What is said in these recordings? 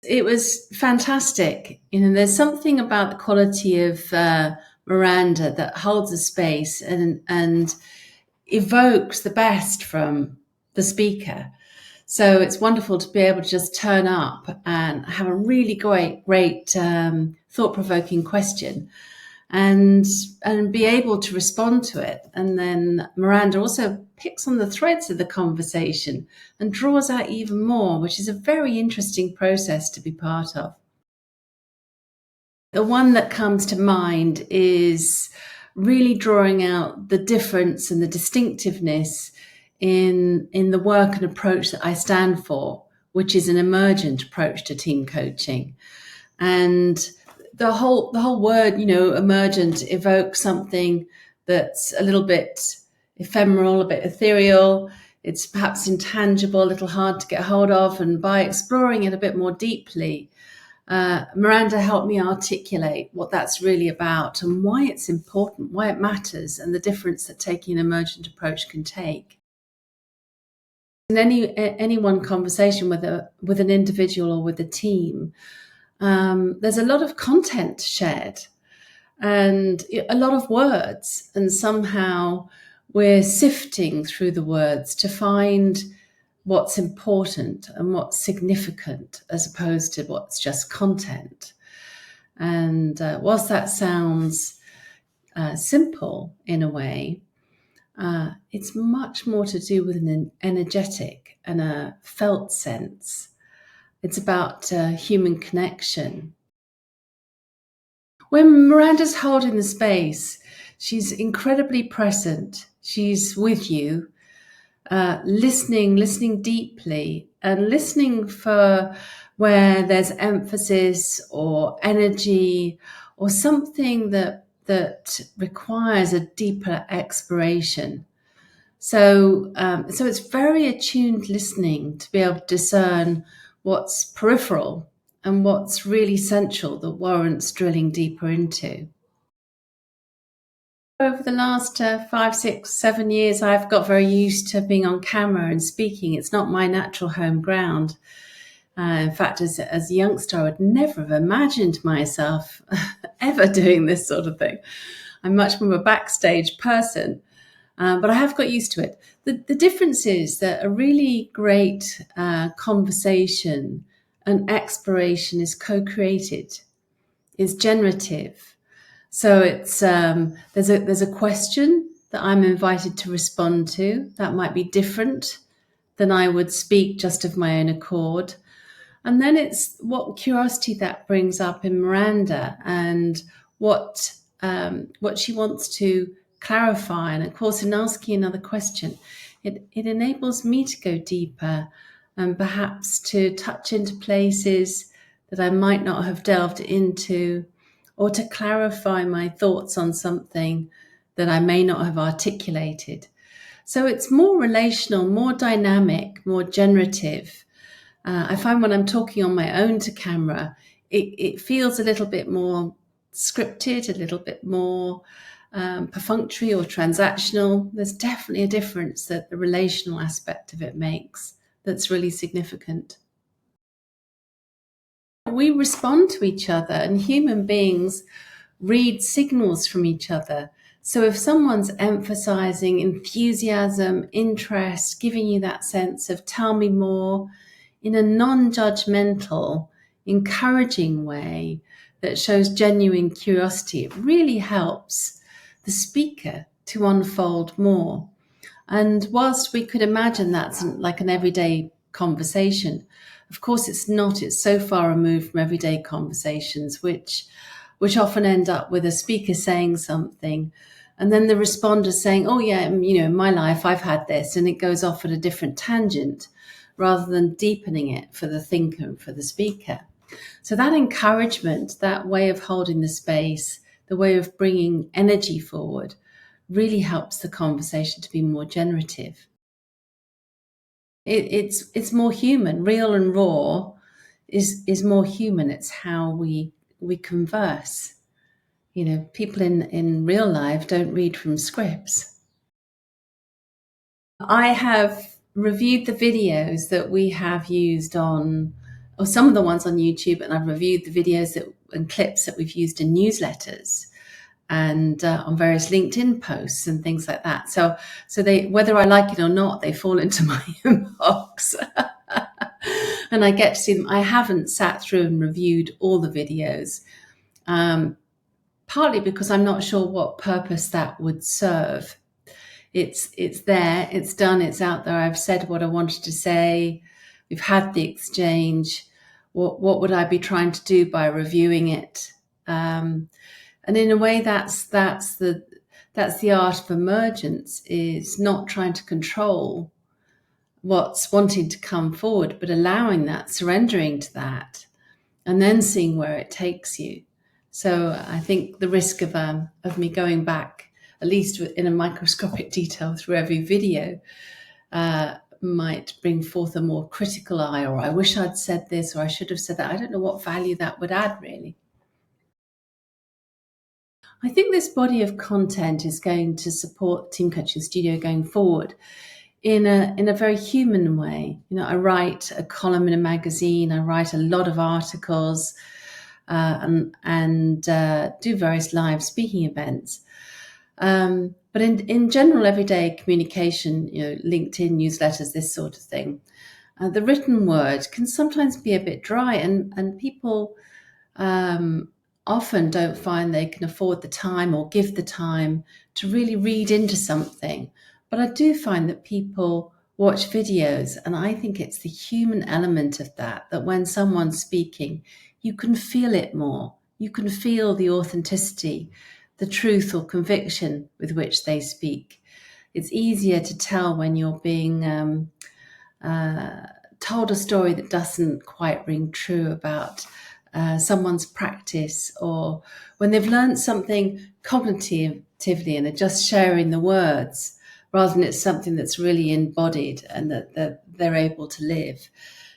It was fantastic. There's something about the quality of Miranda that holds a space and evokes the best from the speaker. So it's wonderful to be able to just turn up and have a really great thought-provoking question and be able to respond to it. And then Miranda also picks on the threads of the conversation and draws out even more, which is a very interesting process to be part of. The one that comes to mind is really drawing out the difference and the distinctiveness in the work and approach that I stand for, which is an emergent approach to team coaching. And the whole word, emergent, evokes something that's a little bit ephemeral, a bit ethereal. It's perhaps intangible, a little hard to get hold of. And by exploring it a bit more deeply, Miranda helped me articulate what that's really about and why it's important, why it matters, and the difference that taking an emergent approach can take. In any one conversation with an individual or with a team, there's a lot of content shared and a lot of words, and somehow we're sifting through the words to find what's important and what's significant as opposed to what's just content. And whilst that sounds simple in a way, it's much more to do with an energetic and a felt sense. It's about human connection. When Miranda's holding the space, she's incredibly present. She's with you, listening deeply, and listening for where there's emphasis or energy or something that requires a deeper exploration. So it's very attuned listening to be able to discern what's peripheral and what's really central that warrants drilling deeper into. Over the last 5, 6, 7 years, I've got very used to being on camera and speaking. It's not my natural home ground. In fact, as a youngster, I would never have imagined myself ever doing this sort of thing. I'm much more of a backstage person, but I have got used to it. The difference is that a really great conversation and exploration is co-created, is generative. So it's there's a question that I'm invited to respond to that might be different than I would speak just of my own accord. And then it's what curiosity that brings up in Miranda and what she wants to clarify. And of course, in asking another question, it enables me to go deeper and perhaps to touch into places that I might not have delved into, or to clarify my thoughts on something that I may not have articulated. So it's more relational, more dynamic, more generative. I find when I'm talking on my own to camera, it feels a little bit more scripted, a little bit more perfunctory or transactional. There's definitely a difference that the relational aspect of it makes that's really significant. We respond to each other, and human beings read signals from each other. So if someone's emphasizing enthusiasm, interest, giving you that sense of tell me more in a non-judgmental, encouraging way that shows genuine curiosity, it really helps the speaker to unfold more. And whilst we could imagine that's like an everyday conversation, of course it's not. It's so far removed from everyday conversations, which often end up with a speaker saying something and then the responder saying, oh yeah, in my life I've had this, and it goes off at a different tangent rather than deepening it for the thinker and for the speaker. So that encouragement, that way of holding the space, the way of bringing energy forward, really helps the conversation to be more generative. It's more human. Real and raw is more human. It's how we converse. People in real life don't read from scripts. I have reviewed the videos that we have used on or some of the ones on YouTube, and I've reviewed the videos and clips that we've used in newsletters and on various LinkedIn posts and things like that. So they, whether I like it or not, they fall into my inbox. And I get to see them. I haven't sat through and reviewed all the videos, partly because I'm not sure what purpose that would serve. It's there, it's done, it's out there. I've said what I wanted to say. We've had the exchange. What would I be trying to do by reviewing it? And in a way, that's the art of emergence, is not trying to control what's wanting to come forward, but allowing that, surrendering to that, and then seeing where it takes you. So I think the risk of me going back, at least in a microscopic detail, through every video, might bring forth a more critical eye, or I wish I'd said this, or I should have said that. I don't know what value that would add, really. I think this body of content is going to support Team Coaching Studio going forward in a very human way. You know, I write a column in a magazine, I write a lot of articles, and do various live speaking events. But in general, everyday communication, you know, LinkedIn, newsletters, this sort of thing, the written word can sometimes be a bit dry, and people often don't find they can afford the time or give the time to really read into something. But I do find that people watch videos, and I think it's the human element of that when someone's speaking, you can feel it more. You can feel the authenticity, the truth or conviction with which they speak. It's easier to tell when you're being told a story that doesn't quite ring true about someone's practice, or when they've learned something cognitively and are just sharing the words, rather than it's something that's really embodied and that they're able to live.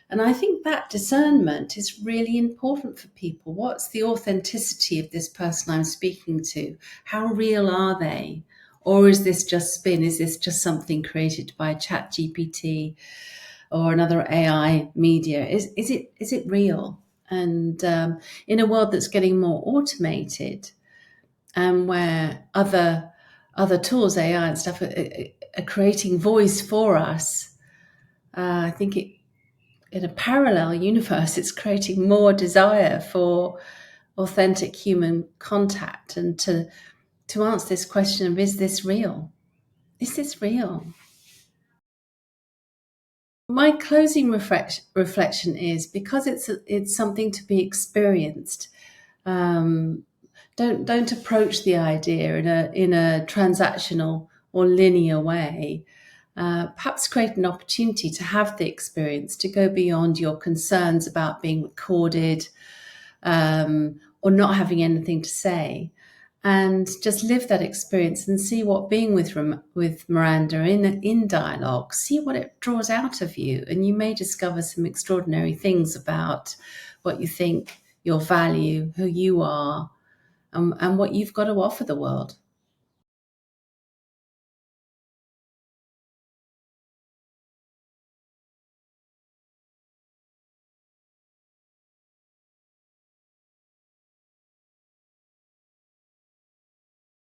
And I think that discernment is really important for people. What's the authenticity of this person I'm speaking to? How real are they? Or is this just spin? Is this just something created by ChatGPT or another AI media? Is it real? And in a world that's getting more automated, and where other tools, AI and stuff, are creating voice for us, I think in a parallel universe, it's creating more desire for authentic human contact, and to answer this question of, is this real? Is this real? My closing reflection is, because it's something to be experienced. Don't approach the idea in a transactional or linear way. Perhaps create an opportunity to have the experience, to go beyond your concerns about being recorded, or not having anything to say, and just live that experience and see what being with Miranda in dialogue, see what it draws out of you. And you may discover some extraordinary things about what you think, your value, who you are, and what you've got to offer the world.